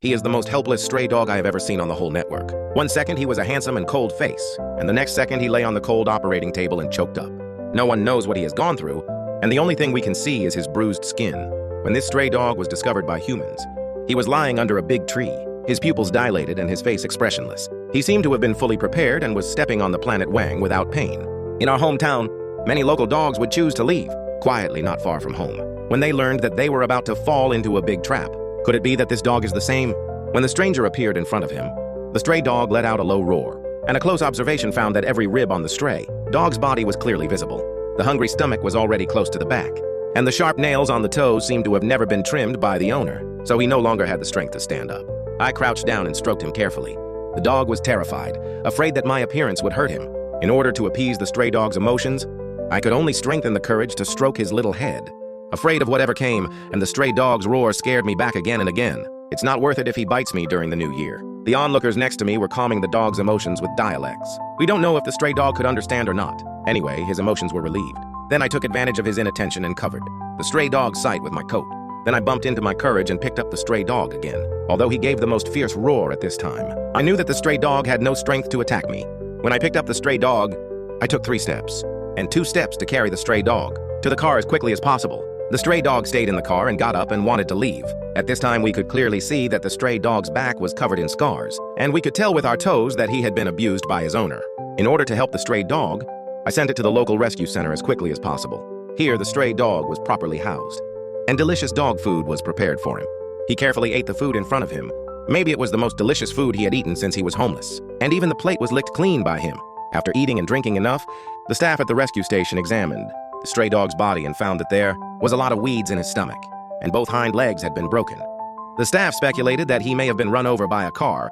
He is the most helpless stray dog I have ever seen on the whole network. One second he was a handsome and cold face, and the next second he lay on the cold operating table and choked up. No one knows what he has gone through, and the only thing we can see is his bruised skin. When this stray dog was discovered by humans, he was lying under a big tree, his pupils dilated and his face expressionless. He seemed to have been fully prepared and was stepping on the planet Wang without pain. In our hometown, many local dogs would choose to leave, quietly not far from home, when they learned that they were about to fall into a big trap. Could it be that this dog is the same? When the stranger appeared in front of him, the stray dog let out a low roar, and a close observation found that every rib on the stray dog's body was clearly visible. The hungry stomach was already close to the back, and the sharp nails on the toes seemed to have never been trimmed by the owner, so he no longer had the strength to stand up. I crouched down and stroked him carefully. The dog was terrified, afraid that my appearance would hurt him. In order to appease the stray dog's emotions, I could only strengthen the courage to stroke his little head. Afraid of whatever came, and the stray dog's roar scared me back again and again. It's not worth it if he bites me during the new year. The onlookers next to me were calming the dog's emotions with dialects. We don't know if the stray dog could understand or not. Anyway, his emotions were relieved. Then I took advantage of his inattention and covered the stray dog's sight with my coat. Then I bumped into my courage and picked up the stray dog again. Although he gave the most fierce roar at this time, I knew that the stray dog had no strength to attack me. When I picked up the stray dog, I took 3 steps, and 2 steps to carry the stray dog to the car as quickly as possible. The stray dog stayed in the car and got up and wanted to leave. At this time, we could clearly see that the stray dog's back was covered in scars, and we could tell with our toes that he had been abused by his owner. In order to help the stray dog, I sent it to the local rescue center as quickly as possible. Here, the stray dog was properly housed, and delicious dog food was prepared for him. He carefully ate the food in front of him. Maybe it was the most delicious food he had eaten since he was homeless, and even the plate was licked clean by him. After eating and drinking enough, the staff at the rescue station examined the stray dog's body and found that there was a lot of weeds in his stomach, and both hind legs had been broken. The staff speculated that he may have been run over by a car,